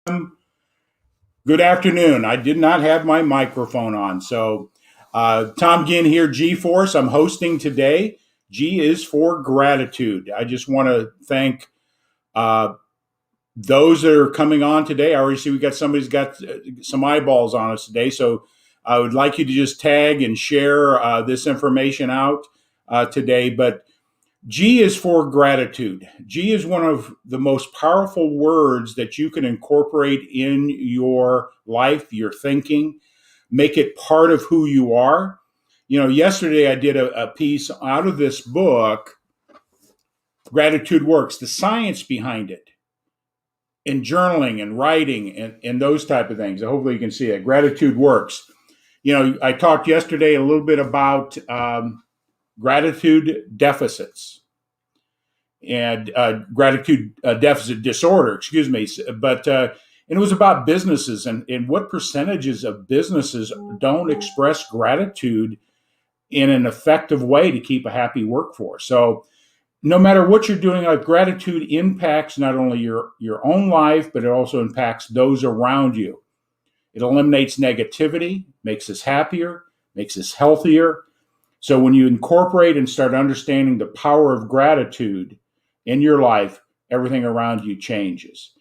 Good afternoon. I did not have my microphone on. So, Tom Ginn here, G Force. I'm hosting today. G is for gratitude. I just want to thank uh, those that are coming on today. I already see we got somebody's got some eyeballs on us today. So, I would like you to just tag and share this information out today. But G is for gratitude. G is one of the most powerful words that you can incorporate in your life, your thinking, make it part of who you are. You know, yesterday I did a piece out of this book, Gratitude Works, the science behind it, in journaling and writing and those type of things. Hopefully you can see it. Gratitude Works. You know, I talked yesterday a little bit about gratitude deficits and gratitude deficit disorder, excuse me. But and it was about businesses and what percentages of businesses don't express gratitude in an effective way to keep a happy workforce. So no matter what you're doing, gratitude impacts not only your own life, but it also impacts those around you. It eliminates negativity, makes us happier, makes us healthier. So when you incorporate and start understanding the power of gratitude in your life, everything around you changes.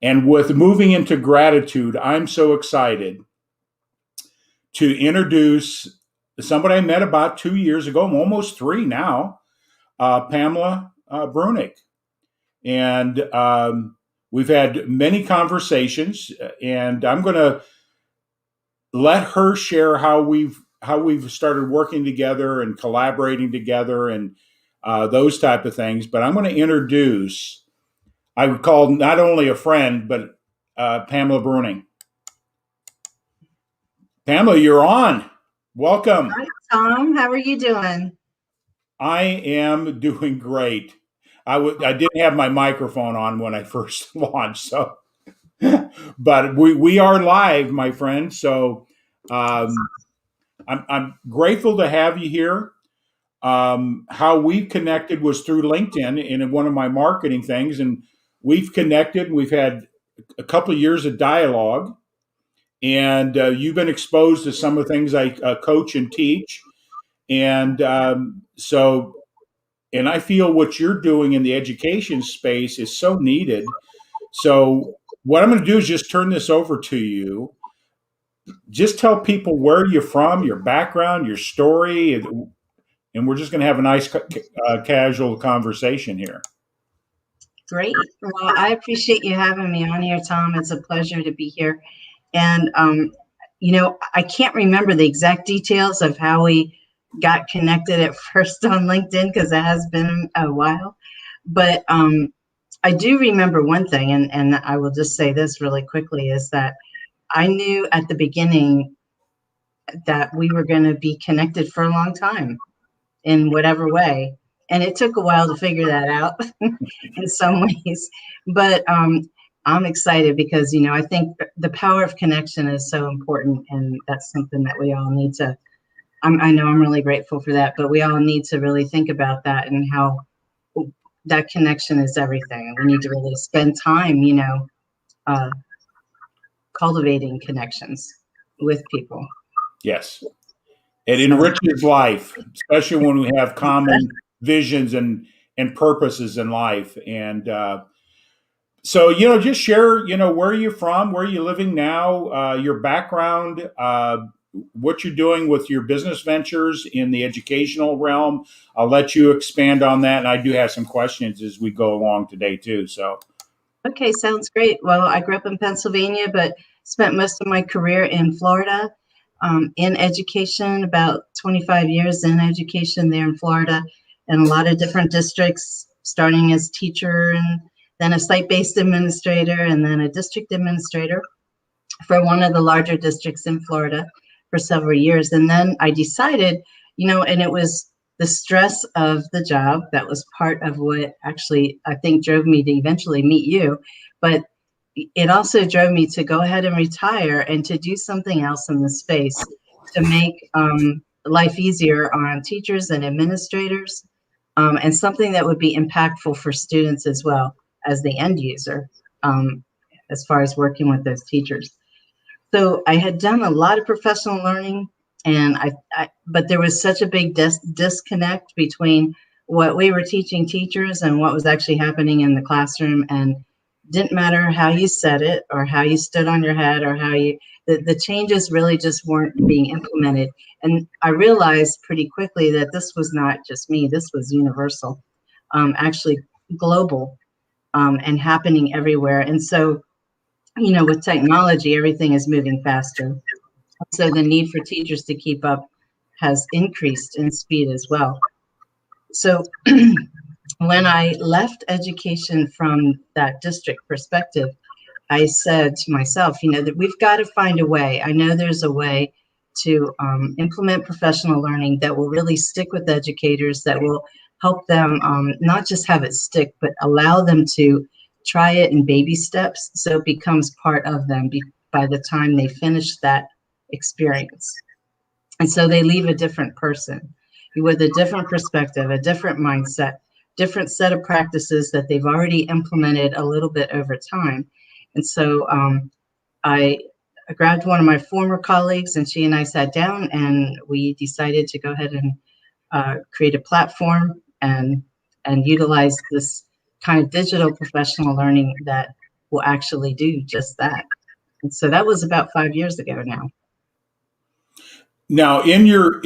And with moving into gratitude, I'm so excited to introduce somebody I met about 2 years ago, almost three now, Pamela Bruening. And we've had many conversations, and I'm going to let her share how we've started working together and collaborating together and those type of things. But I'm going to introduce, I would call not only a friend, but Pamela Bruening. Pamela, you're on. Welcome. Hi, Tom. How are you doing? I am doing great. I didn't have my microphone on when I first launched, so but we are live, my friend. So I'm grateful to have you here. How we connected was through LinkedIn in one of my marketing things, and we've connected. We've had a couple of years of dialogue, and you've been exposed to some of the things I coach and teach, and and I feel what you're doing in the education space is so needed. So what I'm going to do is just turn this over to you. Just tell people where you're from, your background, your story, and we're just going to have a nice casual conversation here. Great. Well, I appreciate you having me on here, Tom. It's a pleasure to be here. And, I can't remember the exact details of how we got connected at first on LinkedIn because it has been a while. But I do remember one thing, and I will just say this really quickly, is that I knew at the beginning that we were going to be connected for a long time in whatever way. And it took a while to figure that out in some ways. But I'm excited because, I think the power of connection is so important. And that's something that we all need to, I know I'm really grateful for that, but we all need to really think about that and how that connection is everything. We need to really spend time, cultivating connections with people. Yes. It enriches life, especially when we have common visions and purposes in life. And so, just share, where you're from, where you're living now, your background, what you're doing with your business ventures in the educational realm. I'll let you expand on that. And I do have some questions as we go along today, too. So. Okay, sounds great. Well, I grew up in Pennsylvania, but spent most of my career in Florida. In education, about 25 years in education there in Florida, in a lot of different districts, starting as teacher and then a site-based administrator and then a district administrator for one of the larger districts in Florida for several years. And then I decided, and it was the stress of the job that was part of what actually I think drove me to eventually meet you. But it also drove me to go ahead and retire and to do something else in the space to make life easier on teachers and administrators, and something that would be impactful for students as well as the end user, as far as working with those teachers. So I had done a lot of professional learning, and but there was such a big disconnect between what we were teaching teachers and what was actually happening in the classroom. And didn't matter how you said it or how you stood on your head or how you, the changes really just weren't being implemented. And I realized pretty quickly that this was not just me, this was universal, actually global, and happening everywhere. And so, with technology, everything is moving faster. So the need for teachers to keep up has increased in speed as well. So when I left education from that district perspective, I said to myself, that we've got to find a way. I know there's a way to implement professional learning that will really stick with educators, that will help them not just have it stick, but allow them to try it in baby steps so it becomes part of them by the time they finish that experience. And so they leave a different person with a different perspective, a different mindset, different set of practices that they've already implemented a little bit over time. And so I grabbed one of my former colleagues, and she and I sat down and we decided to go ahead and create a platform and utilize this kind of digital professional learning that will actually do just that. And so that was about 5 years ago now. Now, in your,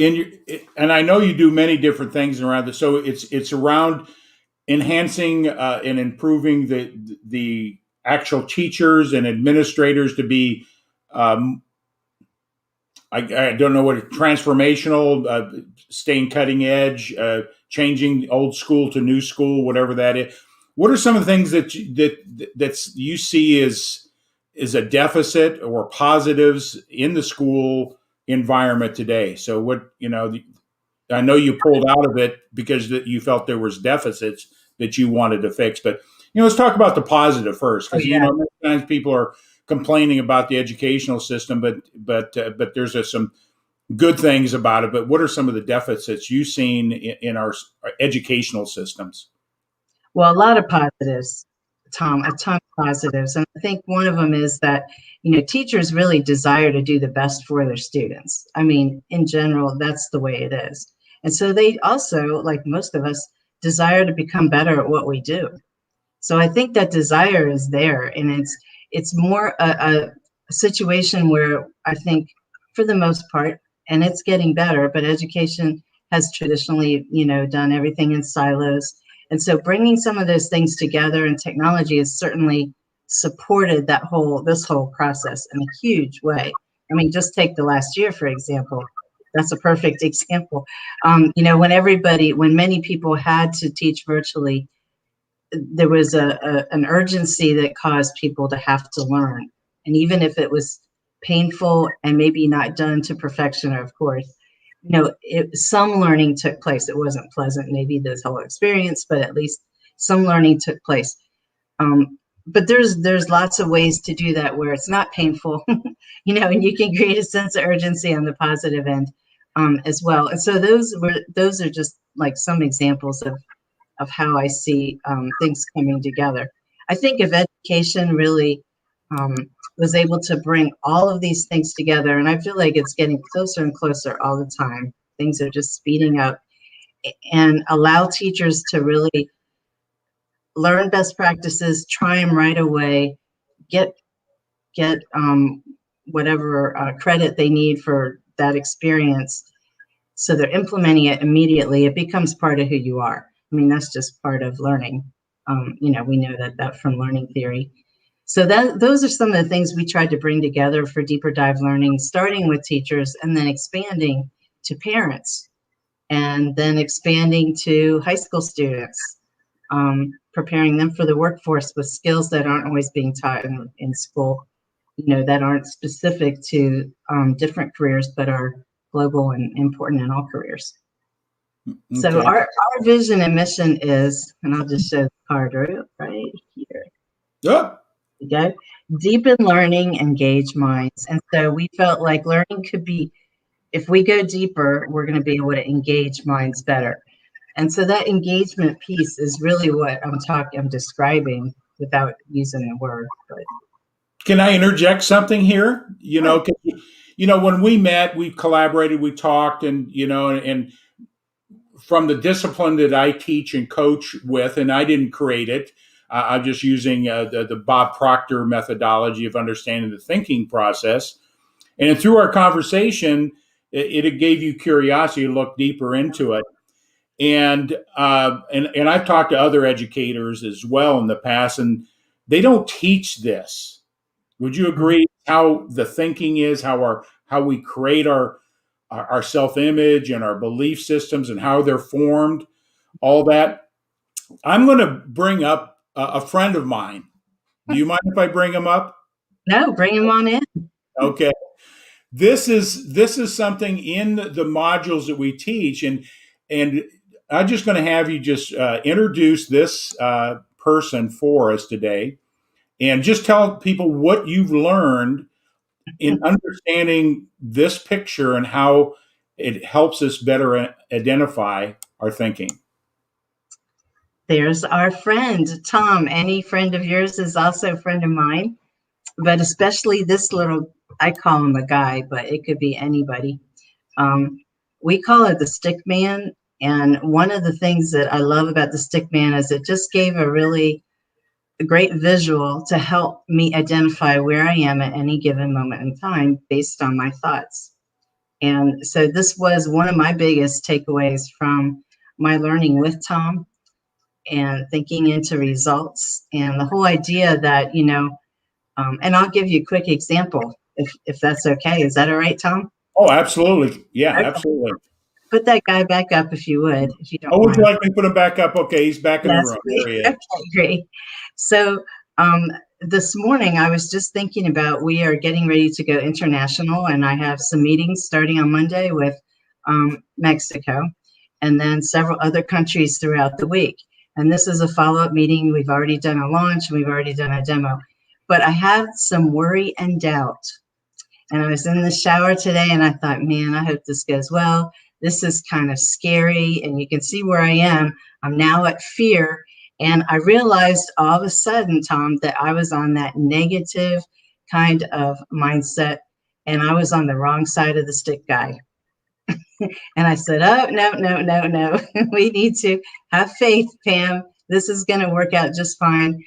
and I know you do many different things around this. So it's around enhancing and improving the actual teachers and administrators to be, I don't know what, transformational, staying cutting edge, changing old school to new school, whatever that is. What are some of the things that you see as a deficit or positives in the school environment today? So what, I know you pulled out of it because you felt there was deficits that you wanted to fix, but let's talk about the positive first, because many times people are complaining about the educational system, but there's some good things about it. But what are some of the deficits you've seen in our educational systems? Well, a lot of positives, Tom, a ton of positives. And I think one of them is that, teachers really desire to do the best for their students. I mean, in general, that's the way it is. And so they also, like most of us, desire to become better at what we do. So I think that desire is there, and it's more a situation where I think, for the most part, and it's getting better, but education has traditionally, done everything in silos. And so bringing some of those things together, and technology has certainly supported this whole process in a huge way. I mean, just take the last year, for example. That's a perfect example. When many people had to teach virtually, there was an urgency that caused people to have to learn. And even if it was painful and maybe not done to perfection, of course, some learning took place. It wasn't pleasant, maybe this whole experience, but at least some learning took place. But there's lots of ways to do that where it's not painful, and you can create a sense of urgency on the positive end as well. And so those are just like some examples of how I see things coming together. I think if education really was able to bring all of these things together, and I feel like it's getting closer and closer all the time. Things are just speeding up, and allow teachers to really learn best practices, try them right away, get whatever credit they need for that experience. So they're implementing it immediately. It becomes part of who you are. I mean, that's just part of learning. We know that from learning theory. So those are some of the things we tried to bring together for deeper dive learning, starting with teachers and then expanding to parents, and then expanding to high school students, preparing them for the workforce with skills that aren't always being taught in school, that aren't specific to different careers, but are global and important in all careers. Okay. So our vision and mission is, and I'll just show the card right here. Yeah. Okay. Deepen learning, engage minds. And so we felt like learning could be, if we go deeper, we're going to be able to engage minds better. And so that engagement piece is really what I'm describing without using the word. But Can I interject something here? Sure. When we met, we collaborated, we talked, and from the discipline that I teach and coach with, and I didn't create it. I'm just using the Bob Proctor methodology of understanding the thinking process. And through our conversation, it gave you curiosity to look deeper into it. And I've talked to other educators as well in the past, and they don't teach this. Would you agree? How the thinking is, how we create our self image and our belief systems and how they're formed, all that. I'm going to bring up a friend of mine. Do you mind if I bring him up? No, bring him on in. Okay. This is something in the modules that we teach, and I'm just going to have you just introduce this person for us today, and just tell people what you've learned in understanding this picture and how it helps us better identify our thinking. There's our friend, Tom. Any friend of yours is also a friend of mine, but especially this little, I call him a guy, but it could be anybody. Um, we call it the stick man. And one of the things that I love about the stick man is it just gave a really great visual to help me identify where I am at any given moment in time based on my thoughts. And so this was one of my biggest takeaways from my learning with Tom and thinking into results and the whole idea that, and I'll give you a quick example if that's okay. Is that all right, Tom? Oh, absolutely. Yeah, Okay. absolutely. Put that guy back up if you would, if you don't Oh, would you mind. like me to put him back up? Okay, he's back in the That's room. great. There he is. Okay, great. So this morning I was just thinking about we are getting ready to go international, and I have some meetings starting on Monday with Mexico, and then several other countries throughout the week. And this is a follow-up meeting. We've already done a launch, and we've already done a demo. But I have some worry and doubt. And I was in the shower today and I thought, man, I hope this goes well. This is kind of scary. And you can see where I am. I'm now at fear. And I realized all of a sudden, Tom, that I was on that negative kind of mindset and I was on the wrong side of the stick, guy. And I said, oh, no, no, no, no. We need to have faith, Pam. This is going to work out just fine.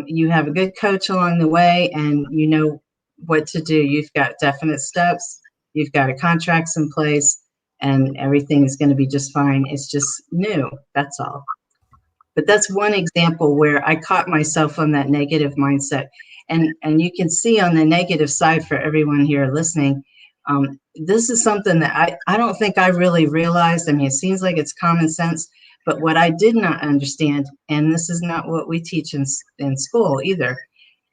You have a good coach along the way, and you know what to do. You've got definite steps. You've got a contracts in place, and everything is going to be just fine. It's just new. That's all. But that's one example where I caught myself on that negative mindset. And you can see on the negative side for everyone here listening, this is something that I don't think I really realized. I mean, it seems like it's common sense, but what I did not understand, and this is not what we teach in school either,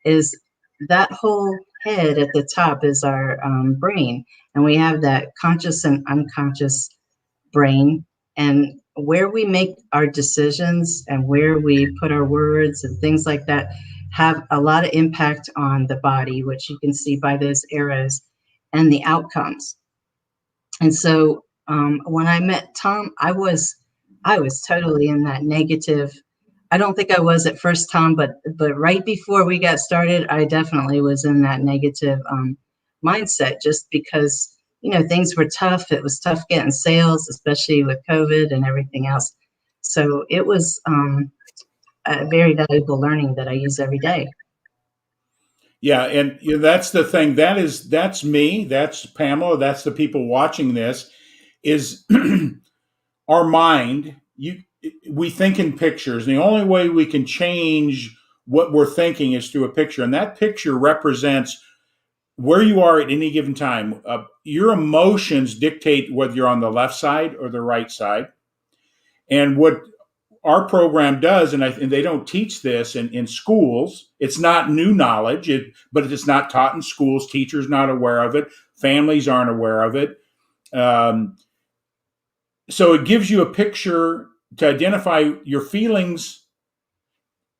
is that whole head at the top is our brain. And we have that conscious and unconscious brain, and where we make our decisions and where we put our words and things like that have a lot of impact on the body, which you can see by those arrows and the outcomes. And so when I met Tom, I was totally in that negative. I don't think I was at first, Tom, but right before we got started, I definitely was in that negative mindset, just because things were tough. It was tough getting sales, especially with COVID and everything else. So it was a very valuable learning that I use every day. Yeah, and that's the thing. That's me. That's Pamela. That's the people watching this. Is our mind? We think in pictures. And the only way we can change what we're thinking is through a picture, and that picture represents where you are at any given time. Your emotions dictate whether you're on the left side or the right side. And what our program does, and they don't teach this in schools. It's not new knowledge, but it's not taught in schools. Teachers not aware of it. Families aren't aware of it. So it gives you a picture to identify your feelings.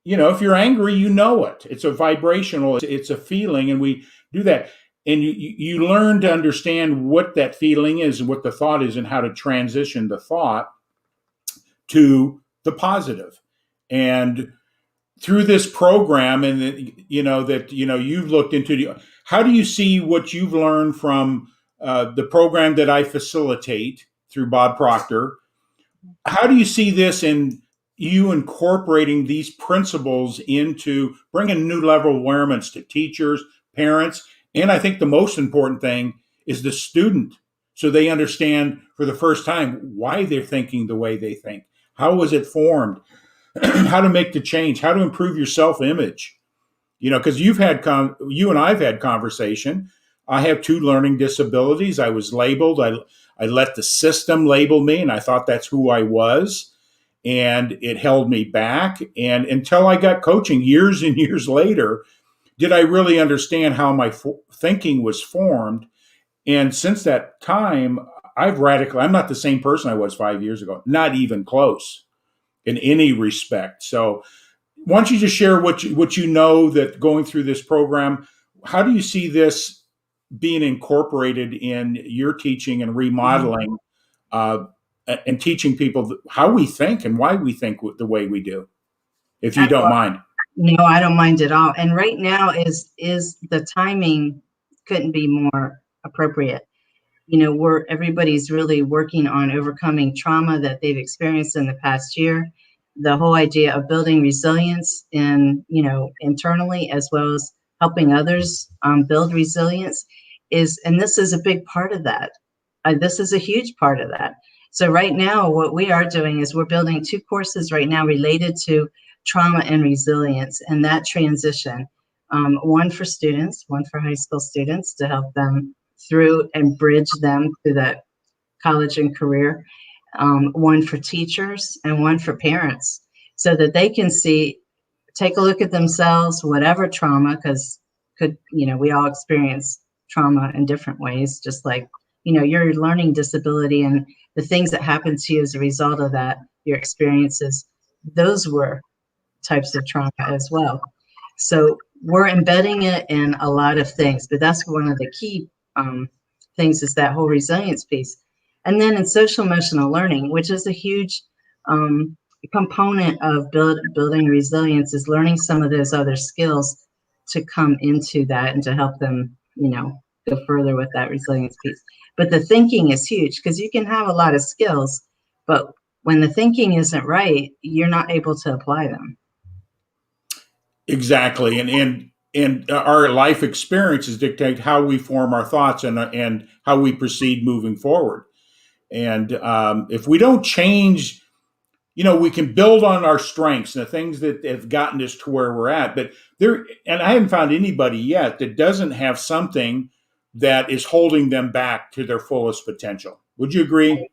If you're angry, you know it. It's a vibrational. It's a feeling, and we do that. And you learn to understand what that feeling is and what the thought is, and how to transition the thought to the positive. And through this program, and that you've looked into, how do you see what you've learned from the program that I facilitate through Bob Proctor? How do you see this in you incorporating these principles into bringing new level of awareness to teachers, parents, and I think the most important thing is the student, so they understand for the first time why they're thinking the way they think. How was it formed? How to make the change? How to improve your self image? Because you and I've had conversation. I have two learning disabilities. I was labeled. I let the system label me, and I thought that's who I was, and it held me back. And until I got coaching years and years later, did I really understand how my thinking was formed. And since that time, I'm not the same person I was 5 years ago, not even close in any respect. So why don't you just share what you know that going through this program, how do you see this being incorporated in your teaching and remodeling, uh, and teaching people how we think and why we think the way we do, if you don't Well, mind? no, I don't mind at all. And right now is the timing couldn't be more appropriate. Where everybody's really working on overcoming trauma that they've experienced in the past year. The whole idea of building resilience internally, as well as helping others build resilience and this is a big part of that. This is a huge part of that. So right now, what we are doing is we're building two courses right now related to trauma and resilience and that transition. One for students, one for high school students to help them through and bridge them to that college and career. One for teachers and one for parents, so that they can take a look at themselves, whatever trauma, because we all experience trauma in different ways, just like, your learning disability and the things that happen to you as a result of that, your experiences, those were types of trauma as well. So we're embedding it in a lot of things, but that's one of the key things is that whole resilience piece. And then in social emotional learning, which is a huge component of building resilience, is learning some of those other skills to come into that and to help them, go further with that resilience piece. But the thinking is huge, because you can have a lot of skills, but when the thinking isn't right, you're not able to apply them. Exactly, and our life experiences dictate how we form our thoughts and how we proceed moving forward. And if we don't change, we can build on our strengths and the things that have gotten us to where we're at. But and I haven't found anybody yet that doesn't have something that is holding them back to their fullest potential. Would you agree?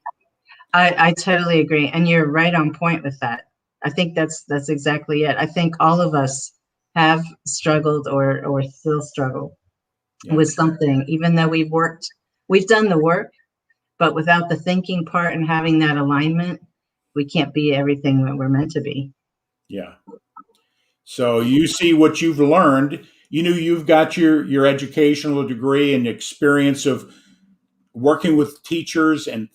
I totally agree. And you're right on point with that. I think that's exactly it. I think all of us have struggled or still struggle Yeah. with something, even though we've done the work, but without the thinking part and having that alignment, we can't be everything that we're meant to be. Yeah. So you see what you've learned. You've got your educational degree and experience of working with teachers and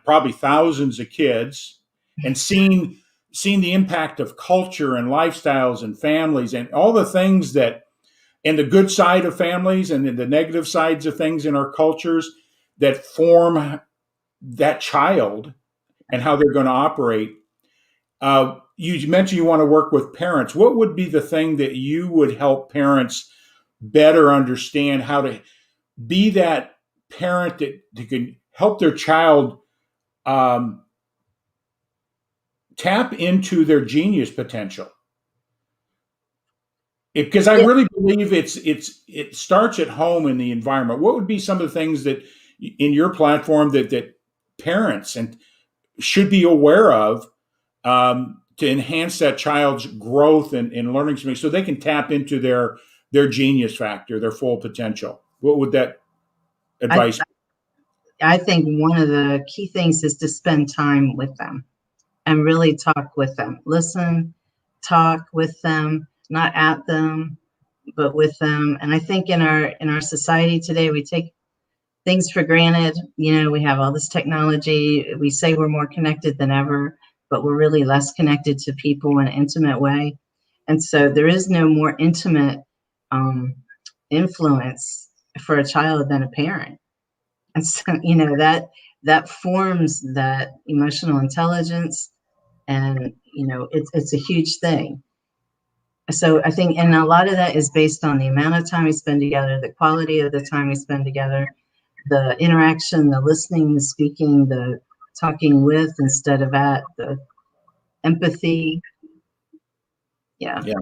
probably thousands of kids, and seeing the impact of culture and lifestyles and families and all the things and the good side of families and the negative sides of things in our cultures that form that child and how they're going to operate. You mentioned you want to work with parents. What would be the thing that you would help parents better understand how to be that parent that can help their child um, tap into their genius potential? Because I Yeah, really believe it starts at home in the environment. What would be some of the things that in your platform that parents and should be aware of, to enhance that child's growth and learning something, so they can tap into their genius factor, their full potential? What would that I, advice be? I think one of the key things is to spend time with them and really talk with them. Listen, talk with them, not at them, but with them. And I think in our society today, we take things for granted. We have all this technology. We say we're more connected than ever, but we're really less connected to people in an intimate way. And so there is no more intimate um, influence for a child than a parent. And so, that forms that emotional intelligence, and it's a huge thing. So I think, and a lot of that is based on the amount of time we spend together, the quality of the time we spend together, the interaction, the listening, the speaking, the talking with instead of at, the empathy. Yeah. Yeah.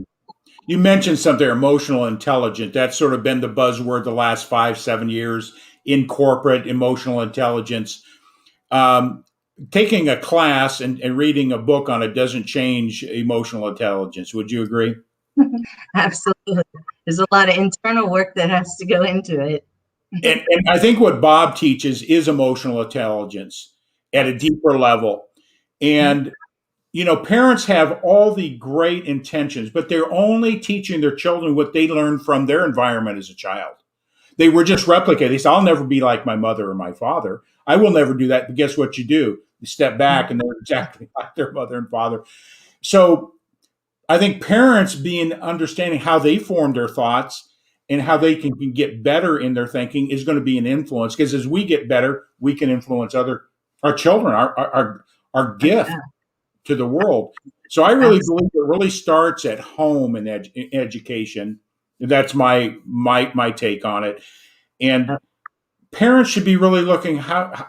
You mentioned something emotional intelligent. That's sort of been the buzzword the last 5, 7 years in corporate emotional intelligence. Um, Taking a class and reading a book on it doesn't change emotional intelligence. Would you agree? Absolutely. There's a lot of internal work that has to go into it. And I think what Bob teaches is emotional intelligence at a Yes. deeper level. And parents have all the great intentions, but they're only teaching their children what they learned from their environment as a child. They were just replicating. They said, I'll never be like my mother or my father. I will never do that. But guess what you do? You step back and they're exactly like their mother and father. So I think parents being understanding how they form their thoughts and how they can get better in their thinking is going to be an influence, because as we get better, we can influence our children, our Oh, gift yeah. to the world. So I really Absolutely. believe it really starts at home in education. That's my take on it. And parents should be really looking,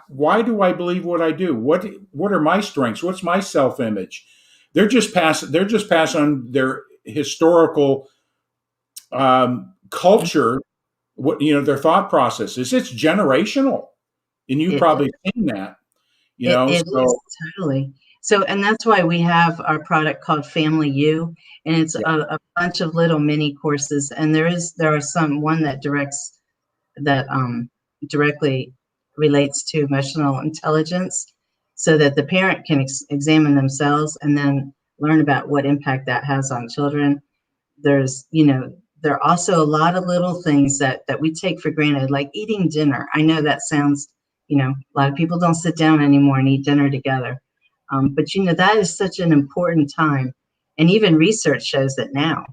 why do I believe what I do? What are my strengths? What's my self-image? They're just passing on their historical culture, their thought processes. It's generational. And you've It probably seen that, it is so totally. So, and that's why we have our product called Family U, and it's yeah, a bunch of little mini courses. And there are one that directly relates to emotional intelligence, so that the parent can examine themselves and then learn about what impact that has on children. There are also a lot of little things that we take for granted, like eating dinner. I know that sounds, a lot of people don't sit down anymore and eat dinner together. But that is such an important time. And even research shows that now.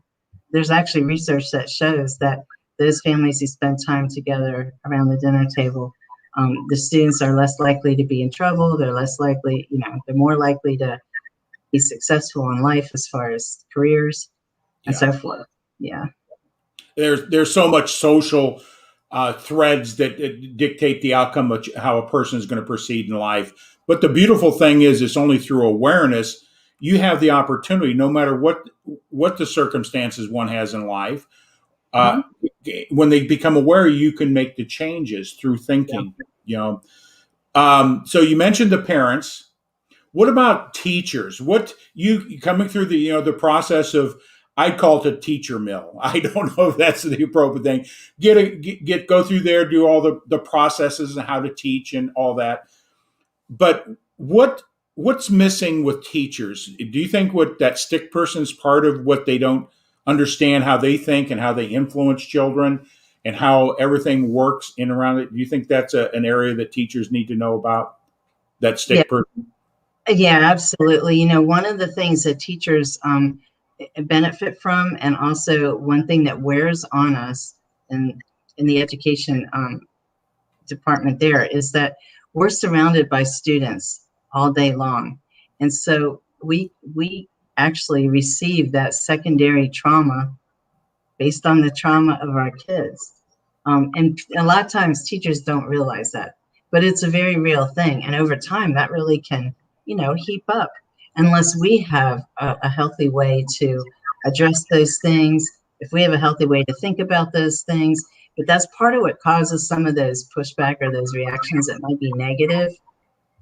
There's actually research that shows that those families who spend time together around the dinner table, the students are less likely to be in trouble. They're less likely, they're more likely to be successful in life as far as careers and yeah. so forth. Yeah. There's so much social threads that dictate the outcome of how a person is going to proceed in life. But the beautiful thing is, it's only through awareness you have the opportunity, no matter what the circumstances one has in life. Uh, Mhm. when they become aware, you can make the changes through Yeah. thinking. So you mentioned the parents. What about teachers? What you coming through the process of, I call it a teacher mill. I don't know if that's the appropriate thing. Go through there, do all the processes and how to teach and all that. But what's missing with teachers? Do you think what that stick person is part of what they don't understand, how they think and how they influence children and how everything works in around it? Do you think that's an area that teachers need to know about, that Yeah. stick person? Yeah, absolutely. One of the things that teachers benefit from, and also one thing that wears on us in the education department there, is that we're surrounded by students all day long. And so we actually receive that secondary trauma based on the trauma of our kids. And a lot of times teachers don't realize that, but it's a very real thing. And over time, that really can, heap up unless we have a healthy way to address those things, if we have a healthy way to think about those things. But that's part of what causes some of those pushback or those reactions that might be negative,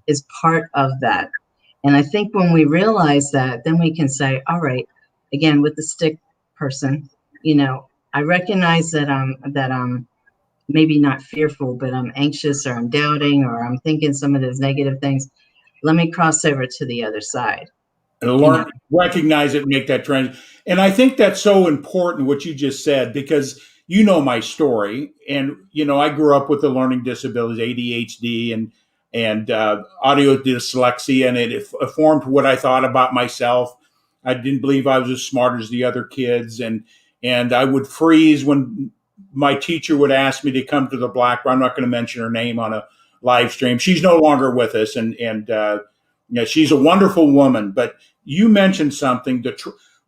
is part of that. And I think when we realize that, then we can say, all right, again, with the stick person, I recognize that I'm maybe not fearful, but I'm anxious, or I'm doubting, or I'm thinking some of those negative things. Let me cross over to the other side. And You know, recognize it, make that trend. And I think that's so important what you just said, because my story, and I grew up with the learning disabilities, ADHD and audio dyslexia, and it formed what I thought about myself. I didn't believe I was as smart as the other kids, and I would freeze when my teacher would ask me to come to the blackboard. I'm not going to mention her name on a live stream. She's no longer with us, and she's a wonderful woman. But you mentioned something.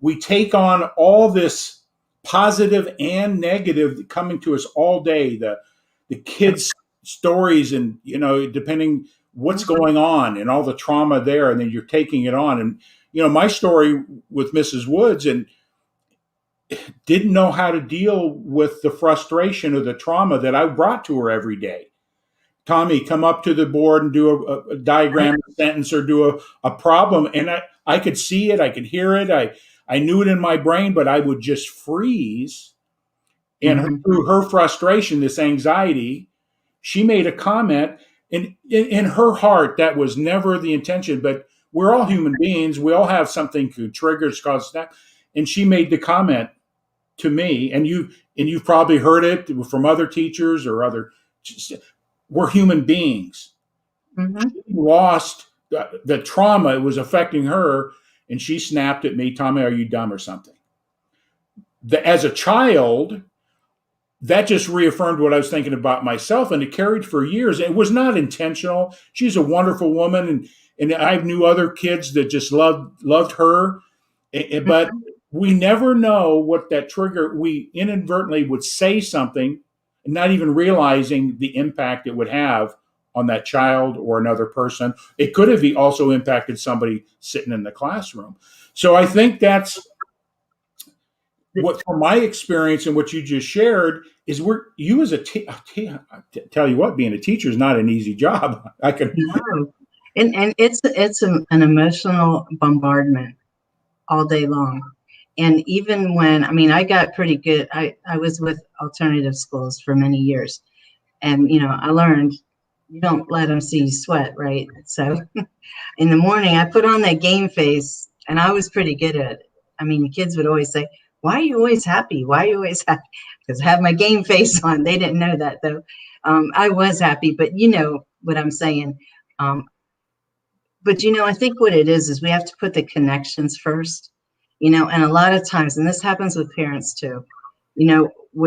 We take on all this positive and negative coming to us all day. The kids' stories, and depending what's going on and all the trauma there, and then you're taking it on. And my story with Mrs. Woods, and didn't know how to deal with the frustration or the trauma that I brought to her every day. Tommy, come up to the board and do a diagram, a sentence, or do a problem. And I could see it, I could hear it, I knew it in my brain, but I would just freeze. And through her frustration, this anxiety, she made a comment. And in her heart, that was never the intention, but we're all human beings. We all have something to trigger, cause that. And she made the comment to me, and you've probably heard it from other teachers or other. We're human beings. She lost the trauma; it was affecting her, and she snapped at me, "Tommy, are you dumb or something?" As a child, that just reaffirmed what I was thinking about myself, and it carried for years. It was not intentional. She's a wonderful woman, and I knew other kids that just loved her, but we never know what that trigger. We inadvertently would say something, and not even realizing the impact it would have on that child or another person. It could have also impacted somebody sitting in the classroom. So I think that's what, from my experience and what you just shared, is you as tell you what, being a teacher is not an easy job. I can. No. And it's an emotional bombardment all day long. And even when, I got pretty good, I was with alternative schools for many years. And, I learned you don't let them see you sweat, right? So in the morning, I put on that game face, and I was pretty good at it. The kids would always say, "Why are you always happy? Why are you always happy?" Because I have my game face on. They didn't know that, though. I was happy, but you know what I'm saying. But I think what it is we have to put the connections first, and a lot of times, and this happens with parents too, we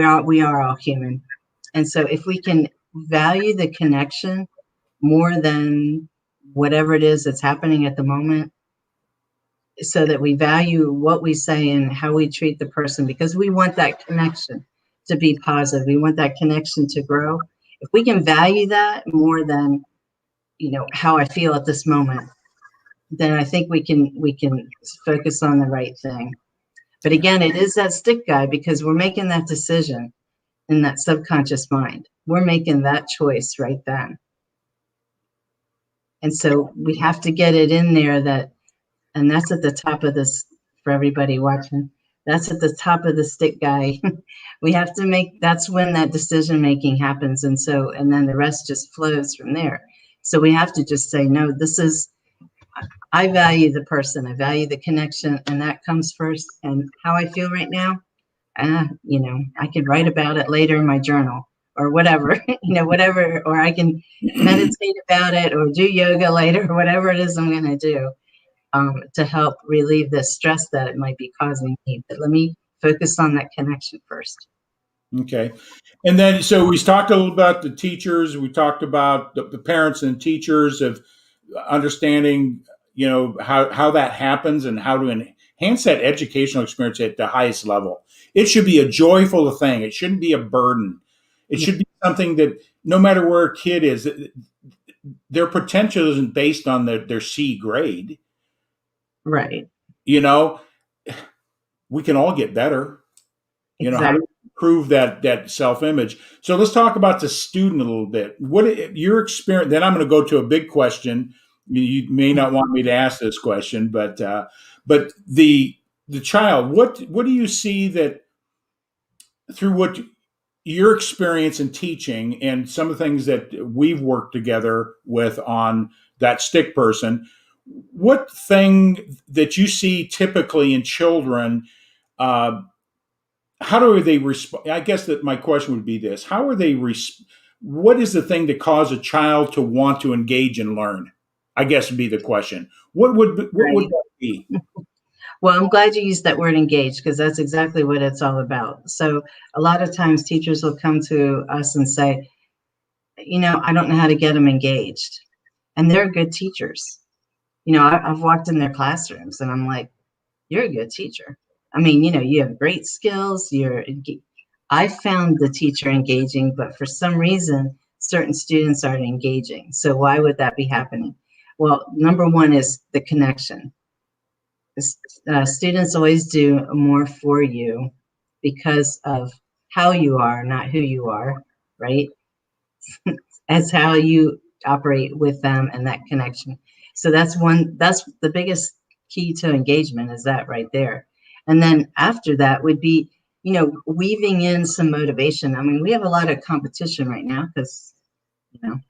are all human. And so if we can value the connection more than whatever it is that's happening at the moment, so that we value what we say and how we treat the person, because we want that connection to be positive. We want that connection to grow. If we can value that more than, how I feel at this moment, then I think we can focus on the right thing. But again, it is that stick guy, because we're making that decision in that subconscious mind. We're making that choice right then. And so we have to get it in there, and that's at the top of this, for everybody watching, that's at the top of the stick guy. We have to that's when that decision making happens. And then the rest just flows from there. So we have to just say, no, I value the person, I value the connection, and that comes first. And how I feel right now, I could write about it later in my journal or whatever, whatever, or I can meditate about it or do yoga later, or whatever it is I'm going to do to help relieve the stress that it might be causing me. But let me focus on that connection first. Okay. And then, so we talked a little about the teachers. We talked about the parents and teachers of understanding, how that happens and how to enhance that educational experience at the highest level. It should be a joyful thing. It shouldn't be a burden. It should be something that no matter where a kid is, their potential isn't based on their C grade. Right. We can all get better. Exactly. How to improve that self-image. So let's talk about the student a little bit. What your experience? Then I'm going to go to a big question. You may not want me to ask this question, but the child. What do you see that through what your experience in teaching and some of the things that we've worked together with on that stick person? What thing that you see typically in children? How do they respond? I guess that my question would be this: how are they? What is the thing that causes a child to want to engage and learn? I guess would be the question. What would that be? Well, I'm glad you used that word engaged because that's exactly what it's all about. So a lot of times teachers will come to us and say, I don't know how to get them engaged. And they're good teachers. I've walked in their classrooms and I'm like, you're a good teacher. I mean, you have great skills. I found the teacher engaging, but for some reason, certain students aren't engaging. So why would that be happening? Well, number one is the connection. Students always do more for you because of how you are, not who you are, right? As how you operate with them and that connection. So that's the biggest key to engagement is that right there. And then after that would be, weaving in some motivation. I mean, we have a lot of competition right now because, you know,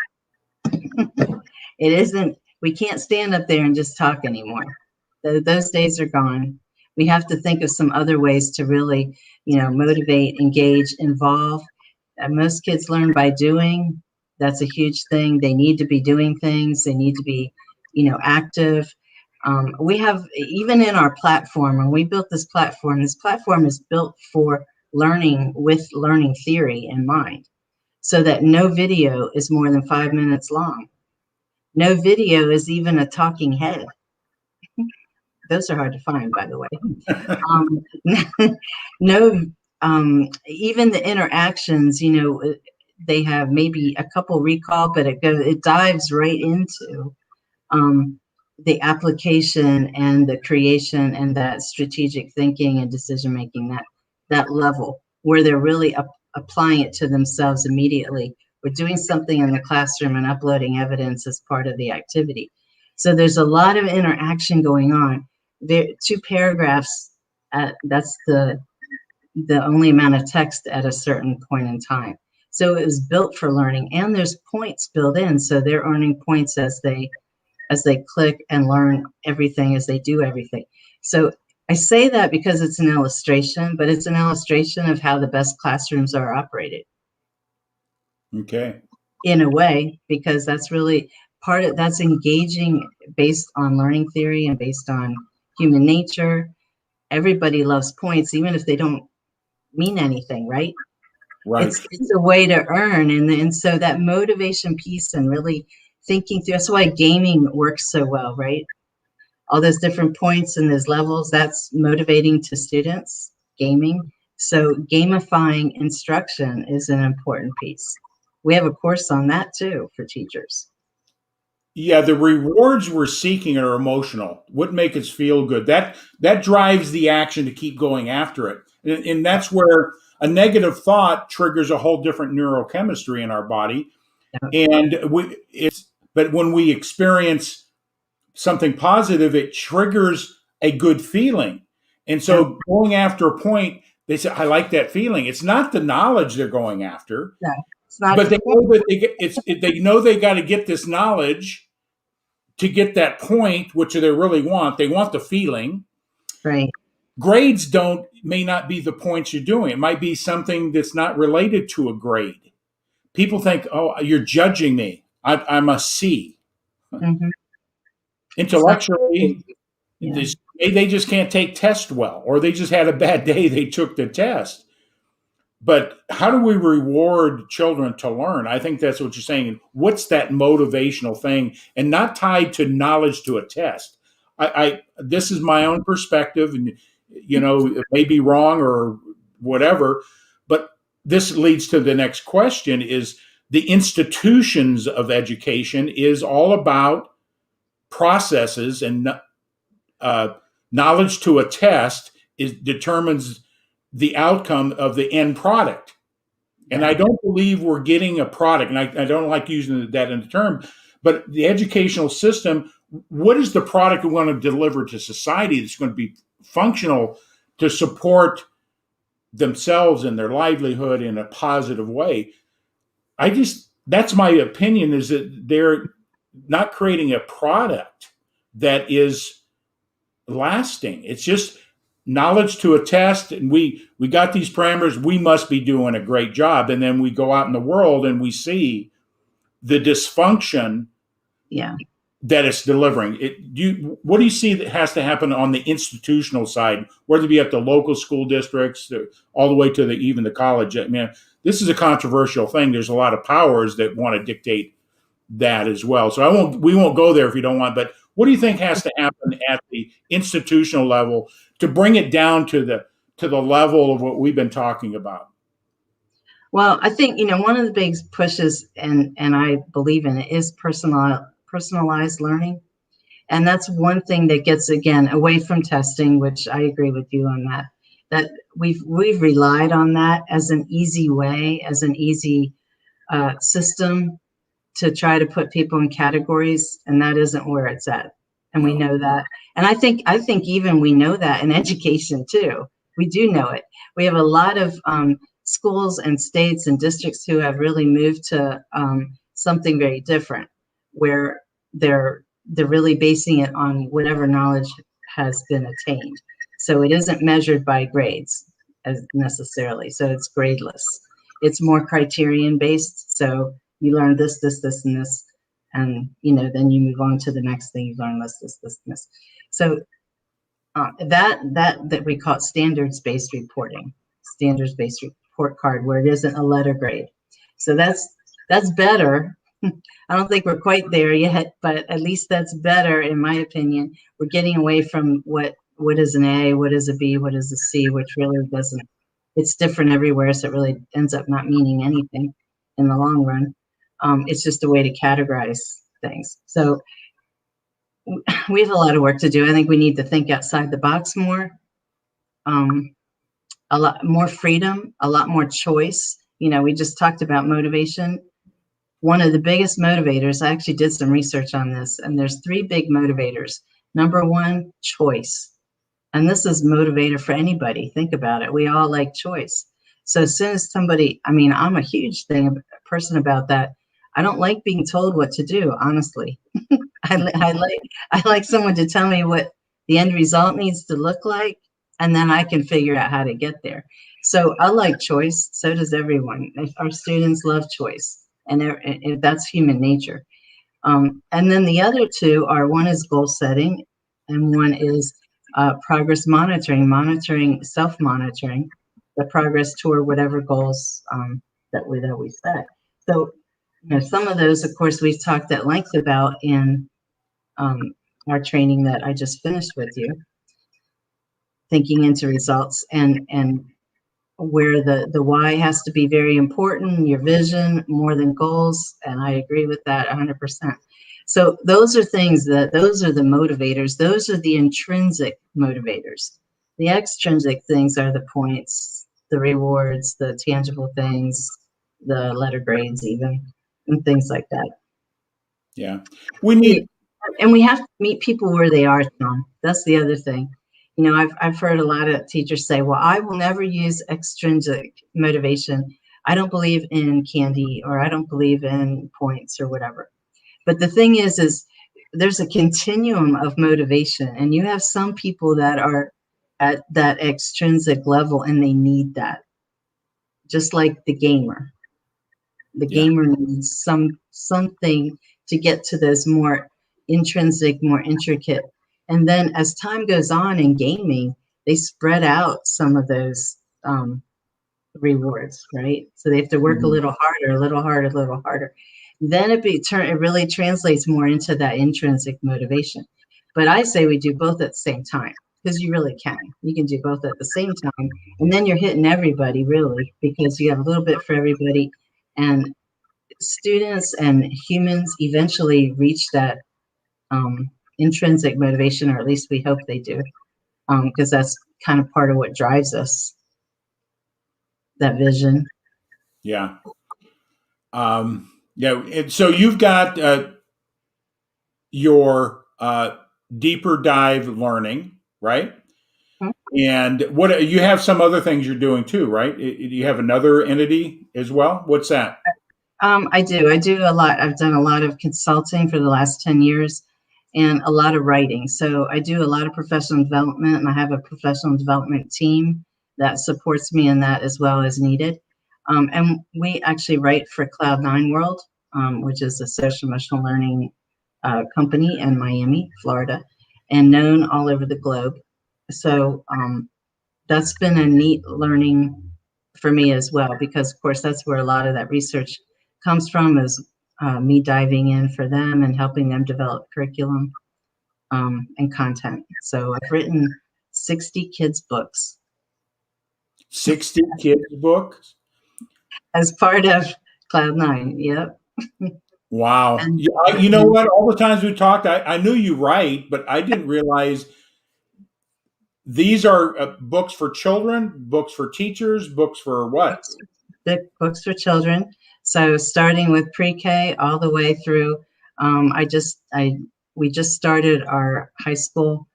we can't stand up there and just talk anymore. Those days are gone. We have to think of some other ways to really, motivate, engage, involve. Most kids learn by doing. That's a huge thing. They need to be doing things. They need to be, active. We have, even in our platform, when we built this platform is built for learning with learning theory in mind, so that no video is more than 5 minutes long. No video is even a talking head. Those are hard to find, by the way. No, even the interactions, they have maybe a couple recall, but it dives right into the application and the creation and that strategic thinking and decision making, that level where they're really applying it to themselves immediately. We're doing something in the classroom and uploading evidence as part of the activity. So there's a lot of interaction going on. There, 2 paragraphs, that's the only amount of text at a certain point in time. So it was built for learning, and there's points built in, so they're earning points as they click and learn everything, as they do everything. So I say that because it's an illustration, but it's an illustration of how the best classrooms are operated. Okay. In a way, because that's really that's engaging based on learning theory and based on human nature. Everybody loves points, even if they don't mean anything, right? Right. It's a way to earn, and so that motivation piece and really thinking through. That's why gaming works so well, right? All those different points and those levels, that's motivating to students. Gaming. So gamifying instruction is an important piece. We have a course on that too for teachers. Yeah, the rewards we're seeking are emotional. What make us feel good? That drives the action to keep going after it, and that's where a negative thought triggers a whole different neurochemistry in our body. And but when we experience something positive, it triggers a good feeling. And so going after a point, they say, "I like that feeling." It's not the knowledge they're going after, No, it's not. but they know that they know they got to get this knowledge to get that point, which they really want. They want the feeling. Right. Grades may not be the points you're doing. It might be something that's not related to a grade. People think, "Oh, you're judging me. I'm a C." Mm-hmm. Intellectually, Yeah. they just can't take tests well, or they just had a bad day. They took the test. But how do we reward children to learn? I think that's what you're saying. What's that motivational thing, and not tied to knowledge to a test? This is my own perspective, and it may be wrong or whatever. But this leads to the next question: is the institutions of education is all about processes, and knowledge to a test determines the outcome of the end product. And I don't believe we're getting a product, and I don't like using that in the term, but the educational system, what is the product we want to deliver to society that's going to be functional to support themselves and their livelihood in a positive way? That's my opinion, is that they're not creating a product that is lasting. It's just knowledge to a test, and we got these parameters. We must be doing a great job, and then we go out in the world and we see the dysfunction. Yeah. that it's delivering. What do you see that has to happen on the institutional side, whether it be at the local school districts, all the way to even the college? I mean, this is a controversial thing. There's a lot of powers that want to dictate that as well. So we won't go there if you don't want. But what do you think has to happen at the institutional level to bring it down to the level of what we've been talking about? Well, I think, one of the big pushes, and I believe in it, is personalized learning. And that's one thing that gets, again, away from testing, which I agree with you on that we've relied on that as an easy way, as an easy system to try to put people in categories, and that isn't where it's at. And we know that. And I think even we know that in education too. We do know it. We have a lot of schools and states and districts who have really moved to something very different, where they're really basing it on whatever knowledge has been attained. So it isn't measured by grades as necessarily. So it's gradeless. It's more criterion based. So you learn this, this, this, and this, and then you move on to the next thing. You learn this, and this. So that we call it standards-based reporting, standards-based report card, where it isn't a letter grade. So that's better. I don't think we're quite there yet, but at least that's better, in my opinion. We're getting away from what is an A, what is a B, what is a C, which really doesn't. It's different everywhere, so it really ends up not meaning anything in the long run. It's just a way to categorize things. So we have a lot of work to do. I think we need to think outside the box more. A lot more freedom, a lot more choice. We just talked about motivation. One of the biggest motivators, I actually did some research on this, and there's 3 big motivators. Number 1, choice. And this is motivator for anybody. Think about it. We all like choice. So as soon as somebody, I'm a huge person about that. I don't like being told what to do, honestly. I like someone to tell me what the end result needs to look like, and then I can figure out how to get there. So I like choice. So does everyone. Our students love choice, and that's human nature. And then the other 2 are, one is goal setting, and one is progress monitoring, self-monitoring the progress toward whatever goals that we set. So, some of those, of course, we've talked at length about in our training that I just finished with you, thinking into results, and where the why has to be very important, your vision more than goals. And I agree with that 100%. So those are those are the motivators. Those are the intrinsic motivators. The extrinsic things are the points, the rewards, the tangible things, the letter grades even, and things like that. Yeah. We have to meet people where they are, Tom. That's the other thing. I've heard a lot of teachers say, well, I will never use extrinsic motivation. I don't believe in candy, or I don't believe in points, or whatever. But the thing is there's a continuum of motivation, and you have some people that are at that extrinsic level, and they need that. Just like the gamer. The gamer needs something to get to those more intrinsic, more intricate. And then as time goes on in gaming, they spread out some of those rewards, right? So they have to work a little harder, a little harder, a little harder. Then it really translates more into that intrinsic motivation. But I say we do both at the same time, because you really can. You can do both at the same time, and then you're hitting everybody, really, because you have a little bit for everybody. And students and humans eventually reach that intrinsic motivation, or at least we hope they do, because that's kind of part of what drives us, that vision. Yeah. So you've got your deeper dive learning, right? Mm-hmm. And what you have some other things you're doing too, right? You have another entity as well. What's that? I do a lot. I've done a lot of consulting for the last 10 years, and a lot of writing. So I do a lot of professional development, and I have a professional development team that supports me in that as well as needed. And we actually write for Cloud9 World, which is a social emotional learning company in Miami, Florida, and known all over the globe. So that's been a neat learning for me as well, because of course that's where a lot of that research comes from, is me diving in for them and helping them develop curriculum and content. So I've written 60 kids books 60 kids books. as part of Cloud9. Yep. Wow. And, You know what? All the times we talked, I knew you write, but I didn't realize these are books for children, books for teachers, books for what? books for children. So starting with pre-K all the way through, we just started our high school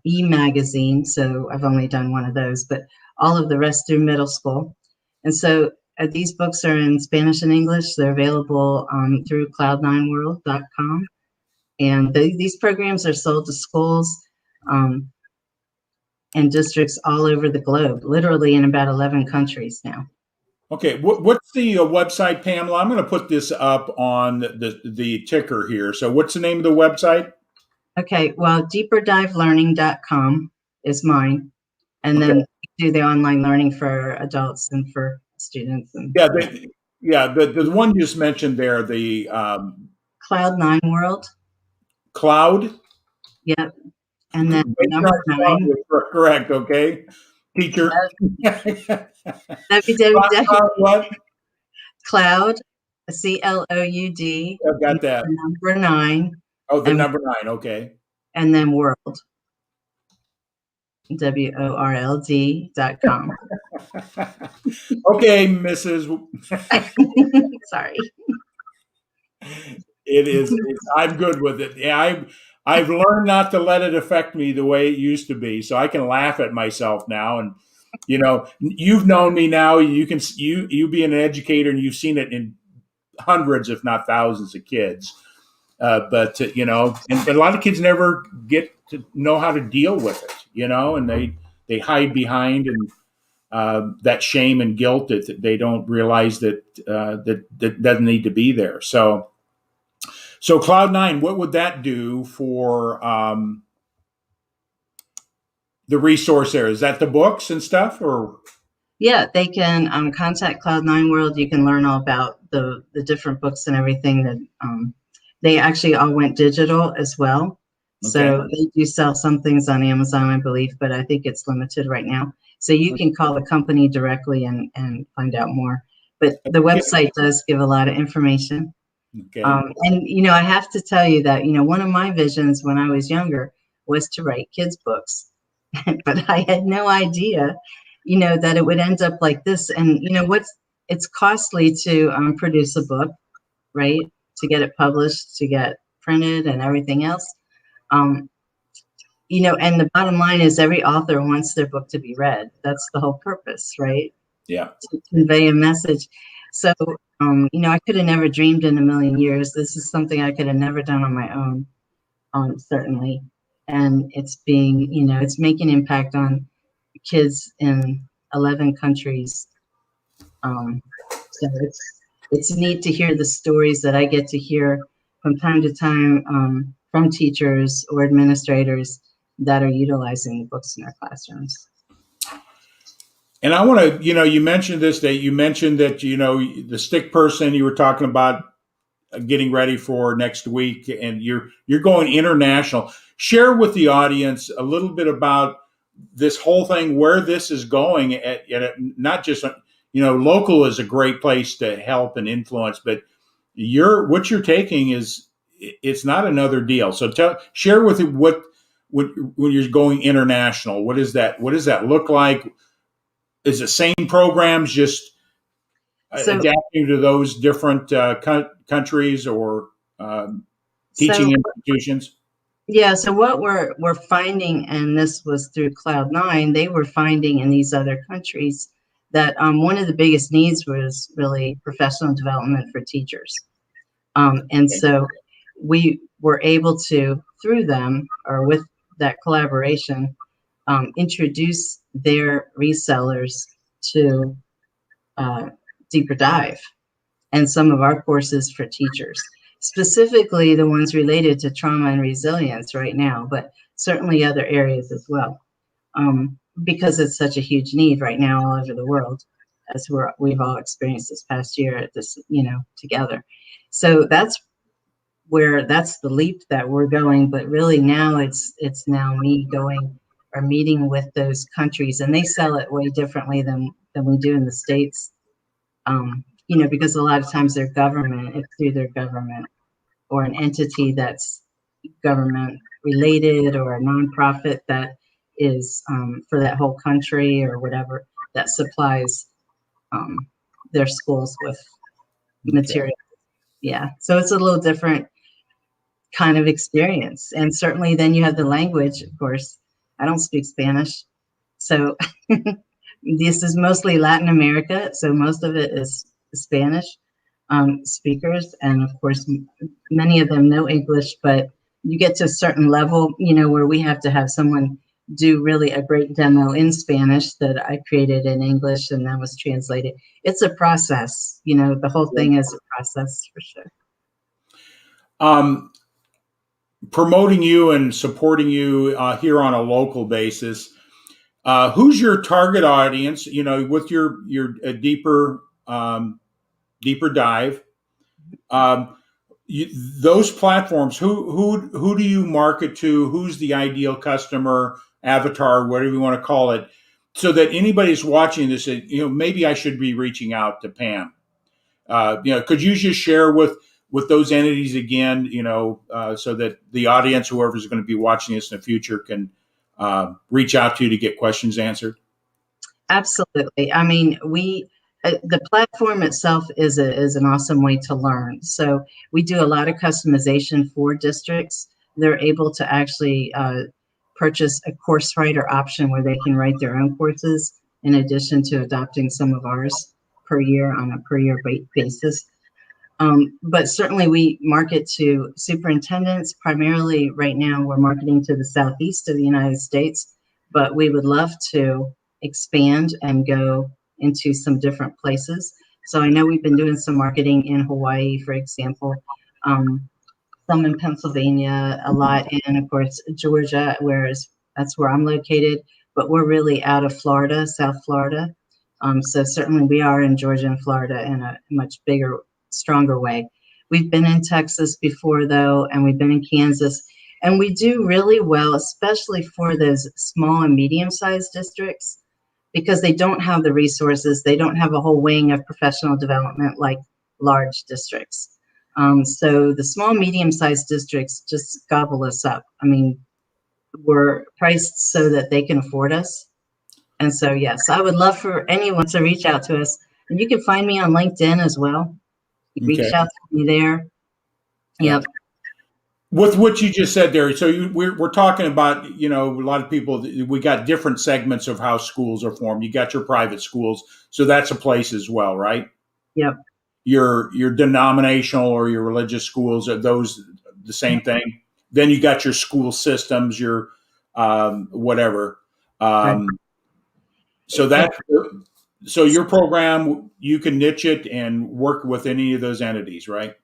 e-magazine. So I've only done one of those, but all of the rest through middle school. And so these books are in Spanish and English. They're available through cloud9world.com. And these programs are sold to schools and districts all over the globe, literally in about 11 countries now. Okay, what's the website, Pamela? I'm going to put this up on the ticker here. So, what's the name of the website? Okay, well, deeperdive.learning.com is mine. And then we do the online learning for adults and for students. And the one you just mentioned there, the Cloud9 World. Cloud. Yep. And then number 9. Correct. Okay. Teacher. www. What? Cloud, CLOUD. I've got that. Number 9. Oh, the number 9. Okay. And then World. WORLD.com. Okay, Mrs. Sorry. It is. I'm good with it. Yeah, I've learned not to let it affect me the way it used to be, so I can laugh at myself now. And you know, you've known me now. You being an educator, and you've seen it in hundreds, if not thousands, of kids. But you know, and a lot of kids never get to know how to deal with it. You know, and they hide behind and that shame and guilt that they don't realize that that doesn't need to be there. So Cloud9, what would that do for the resource there? Is that the books and stuff, or? Yeah, they can contact Cloud9 World. You can learn all about the different books and everything. That they actually all went digital as well. Okay. So they do sell some things on Amazon, I believe, but I think it's limited right now. So you can call the company directly and find out more. But the website does give a lot of information. Okay. And, you know, I have to tell you that, you know, one of my visions when I was younger was to write kids' books. But I had no idea, you know, that it would end up like this. And, you know, it's costly to produce a book, right? To get it published, to get printed and everything else. You know, and the bottom line is every author wants their book to be read. That's the whole purpose, right? Yeah. To convey a message. So, you know, I could have never dreamed in a million years. This is something I could have never done on my own, certainly. And it's being, you know, it's making impact on kids in 11 countries. So it's neat to hear the stories that I get to hear from time to time from teachers or administrators that are utilizing the books in their classrooms. And I want to, you know, you mentioned that, you know, the stick person you were talking about getting ready for next week, and you're going international. Share with the audience a little bit about this whole thing, where this is going at not just, you know, local is a great place to help and influence, but what you're taking it's not another deal. So share with it when you're going international, what does that look like? Is the same programs just adapting to those different countries or teaching institutions? Yeah, so what we're finding, and this was through Cloud9, they were finding in these other countries that one of the biggest needs was really professional development for teachers. And so we were able to, through them or with that collaboration, introduce their resellers to Deeper Dive and some of our courses for teachers. specifically the ones related to trauma and resilience right now, but certainly other areas as well, because it's such a huge need right now all over the world, as we've all experienced this past year at this, together. So that's the leap that we're going. But really now it's now me going or meeting with those countries, and they sell it way differently than we do in the States. Because a lot of times their government, it's through their government or an entity that's government related, or a nonprofit that is for that whole country or whatever, that supplies their schools with material. Yeah, so it's a little different kind of experience. And certainly then you have the language, of course. I don't speak Spanish. So this is mostly Latin America. So most of it is Spanish speakers. And of course, many of them know English, but you get to a certain level, where we have to have someone do really a great demo in Spanish that I created in English and that was translated. It's a process, the whole thing is a process for sure. Promoting you and supporting you here on a local basis. Who's your target audience? With your deeper dive. Those platforms. Who do you market to? Who's the ideal customer, avatar, whatever you want to call it, so that anybody's watching this, maybe I should be reaching out to Pam. Could you just share with those entities again, so that the audience, whoever's going to be watching this in the future, can reach out to you to get questions answered? Absolutely. I mean, the platform itself is an awesome way to learn. So we do a lot of customization for districts. They're able to actually purchase a course writer option where they can write their own courses in addition to adopting some of ours per year on a per year basis. But certainly we market to superintendents. Primarily right now, we're marketing to the southeast of the United States, but we would love to expand and go into some different places. So I know we've been doing some marketing in Hawaii, for example, some in Pennsylvania, a lot in, of course, Georgia, that's where I'm located, but we're really out of Florida, South Florida. So certainly we are in Georgia and Florida in a much bigger, stronger way. We've been in Texas before, though, and we've been in Kansas, and we do really well, especially for those small and medium-sized districts, because they don't have the resources. They don't have a whole wing of professional development like large districts. So the small, medium-sized districts just gobble us up. I mean, we're priced so that they can afford us. And so, yes, I would love for anyone to reach out to us. And you can find me on LinkedIn as well. Reach out to me there. Yep. With what you just said there, so we're talking about, a lot of people, we got different segments of how schools are formed. You got your private schools, so that's a place as well, right? Yep. Your denominational or your religious schools, are those the same thing? Then you got your school systems, your whatever. Right. So your program, you can niche it and work with any of those entities, right?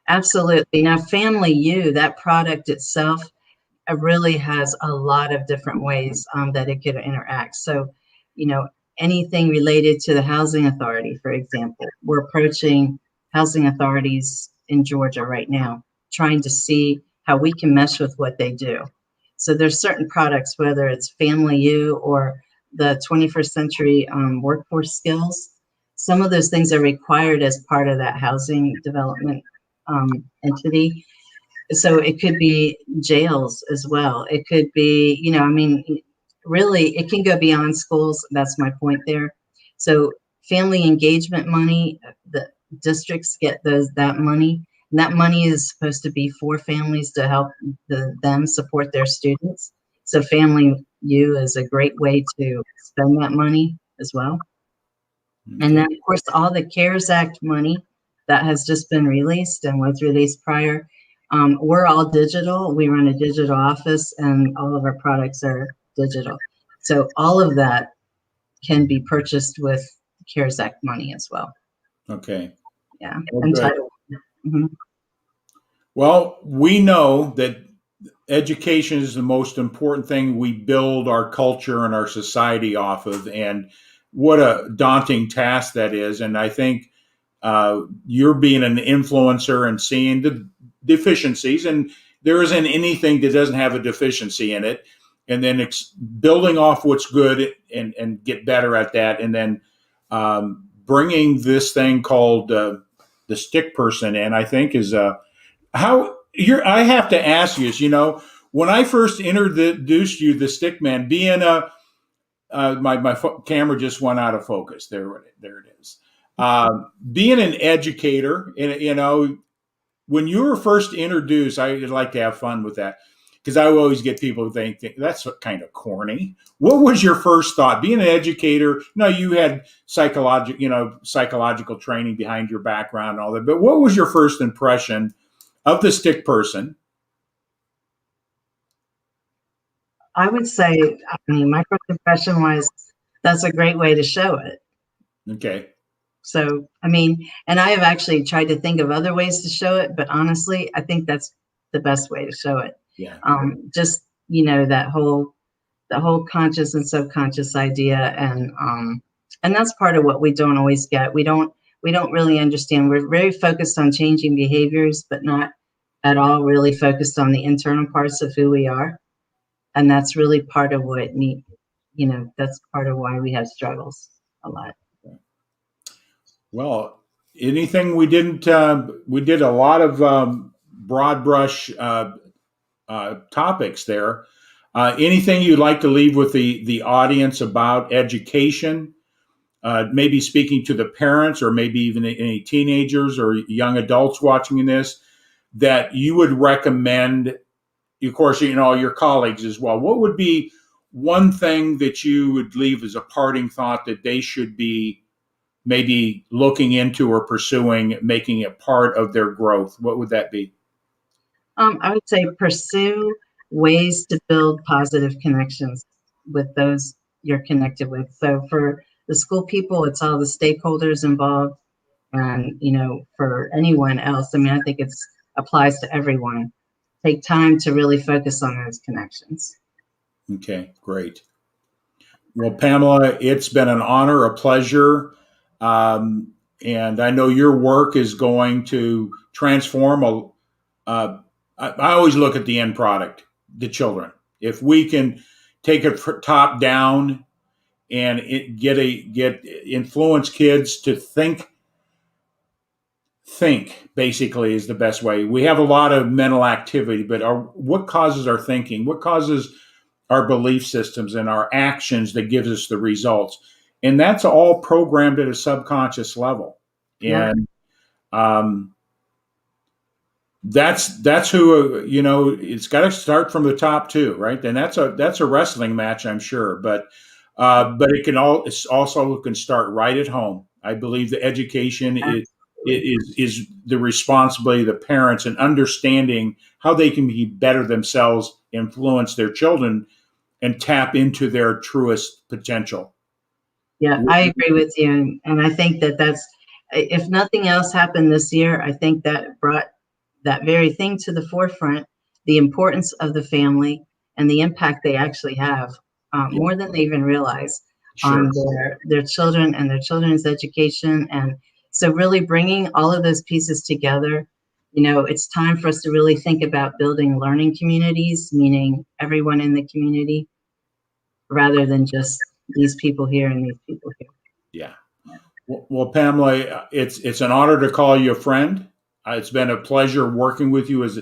Absolutely. Now, Family U, that product itself, really has a lot of different ways that it could interact. So, anything related to the housing authority, for example, we're approaching housing authorities in Georgia right now, trying to see how we can mesh with what they do. So there's certain products, whether it's Family U or the 21st century workforce skills, some of those things are required as part of that housing development entity. So it could be jails as well. It could be, really, it can go beyond schools. That's my point there. So family engagement money, the districts get that money. And that money is supposed to be for families to help them support their students. So Family U is a great way to spend that money as well. Okay. And then, of course, all the CARES Act money that has just been released and was released prior. We're all digital. We run a digital office, and all of our products are digital. So all of that can be purchased with CARES Act money as well. Okay. Yeah. Entitled. Mm-hmm. Well, we know that education is the most important thing we build our culture and our society off of. And what a daunting task that is. And I think you're being an influencer and seeing the deficiencies, and there isn't anything that doesn't have a deficiency in it. And then building off what's good and get better at that. And then bringing this thing called the stick person in, I think is how you're. I have to ask you, is, when I first introduced you, the stick man, being a my camera just went out of focus. There it is. Being an educator, and when you were first introduced, I like to have fun with that because I always get people who think that's kind of corny. What was your first thought? Being an educator, no, you had psychological training behind your background and all that, but what was your first impression of the stick person? I would say, I mean, my first impression was that's a great way to show it. Okay. So, I mean, and I have actually tried to think of other ways to show it, but honestly, I think that's the best way to show it. Yeah. Just, that whole conscious and subconscious idea. And that's part of what we don't always get. We don't really understand. We're very focused on changing behaviors, but not at all really focused on the internal parts of who we are. And that's really part of that's part of why we have struggles a lot. Well, anything we didn't, we did a lot of broad brush topics there. Anything you'd like to leave with the audience about education? Maybe speaking to the parents, or maybe even any teenagers or young adults watching this, that you would recommend, of course, your colleagues as well. What would be one thing that you would leave as a parting thought that they should be maybe looking into or pursuing, making it part of their growth? What would that be? I would say pursue ways to build positive connections with those you're connected with. So for the school people, it's all the stakeholders involved. And, for anyone else, I mean, I think it's applies to everyone. Take time to really focus on those connections. Okay, great. Well, Pamela, it's been an honor, a pleasure. And I know your work is going to transform I always look at the end product, the children. If we can take it top down and get influence kids to think basically is the best way. We have a lot of mental activity, but what causes our thinking? What causes our belief systems and our actions that gives us the results? And that's all programmed at a subconscious level. Yeah. And that's who, it's got to start from the top too, right? And that's a wrestling match, I'm sure, but it's also can start right at home. I believe the education is the responsibility of the parents, and understanding how they can be better themselves, influence their children, and tap into their truest potential. Yeah, I agree with you. And I think that's, if nothing else happened this year, I think that brought that very thing to the forefront, the importance of the family and the impact they actually have, more than they even realize, Sure. on their children and their children's education. And so really bringing all of those pieces together, it's time for us to really think about building learning communities, meaning everyone in the community, rather than just these people here and these people here. Yeah. Well, Pamela, it's an honor to call you a friend. It's been a pleasure working with you as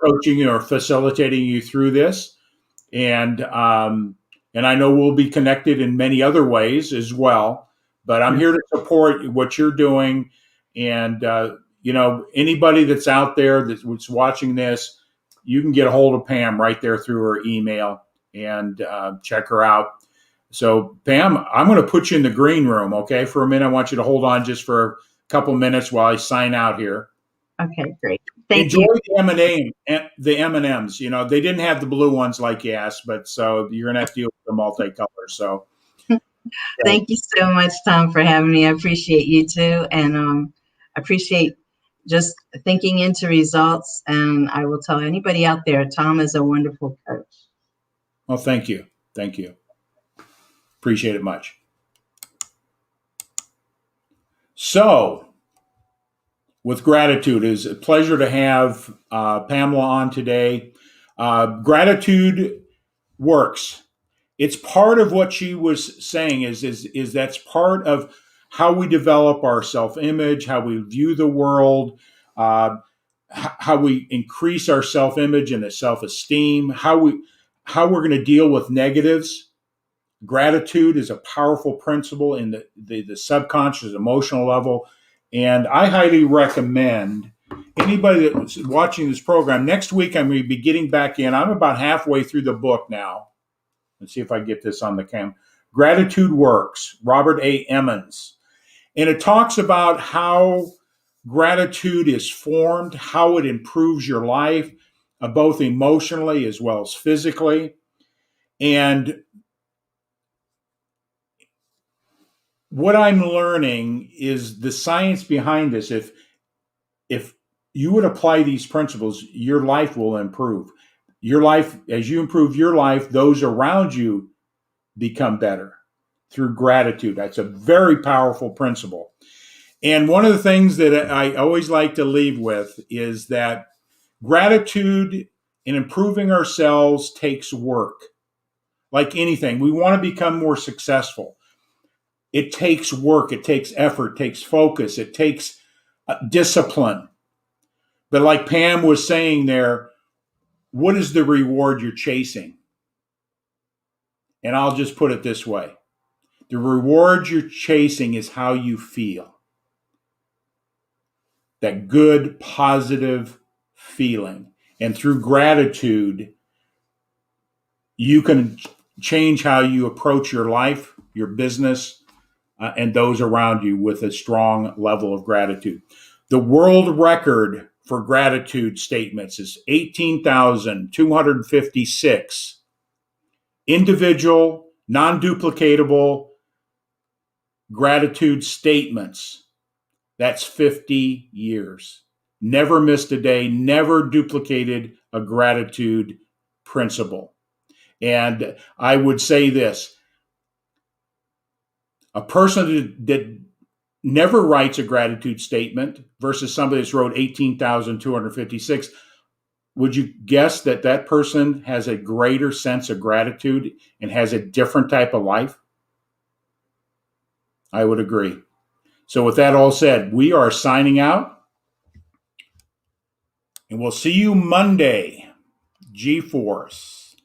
coaching or facilitating you through this, and I know we'll be connected in many other ways as well. But I'm here to support what you're doing, and anybody that's out there that's watching this, you can get a hold of Pam right there through her email and check her out. So, Pam, I'm going to put you in the green room, okay, for a minute. I want you to hold on just for a couple minutes while I sign out here. Okay, great. Thank Enjoy you. the M&Ms. They didn't have the blue ones like you asked, but so you're going to have to deal with the multicolor. So, Thank you so much, Tom, for having me. I appreciate you too, and appreciate just thinking into results. And I will tell anybody out there, Tom is a wonderful coach. Well, thank you. Thank you. Appreciate it much. So, with gratitude, it is a pleasure to have Pamela on today. Gratitude works. It's part of what she was saying is that's part of how we develop our self-image, how we view the world, how we increase our self-image and self-esteem, how we're going to deal with negatives. Gratitude is a powerful principle in the subconscious emotional level. And I highly recommend anybody that's watching this program, next week I'm going to be getting back in. I'm about halfway through the book now. Let's see if I get this on the cam. Gratitude Works, Robert A. Emmons. And it talks about how gratitude is formed, how it improves your life, both emotionally as well as physically. And what I'm learning is the science behind this. If you would apply these principles, your life will improve. Your life, as you improve your life, those around you become better through gratitude. That's a very powerful principle. And one of the things that I always like to leave with is that gratitude in improving ourselves takes work. Like anything, we want to become more successful. It takes work, it takes effort, it takes focus, it takes discipline. But like Pam was saying there, what is the reward you're chasing? And I'll just put it this way. The reward you're chasing is how you feel. That good, positive feeling. And through gratitude, you can change how you approach your life, your business, and those around you with a strong level of gratitude. The world record for gratitude statements is 18,256 individual, non-duplicatable gratitude statements. That's 50 years. Never missed a day, never duplicated a gratitude principle. And I would say this, a person that never writes a gratitude statement versus somebody that's wrote 18,256, would you guess that that person has a greater sense of gratitude and has a different type of life? I would agree. So with that all said, we are signing out, and we'll see you Monday. G-Force.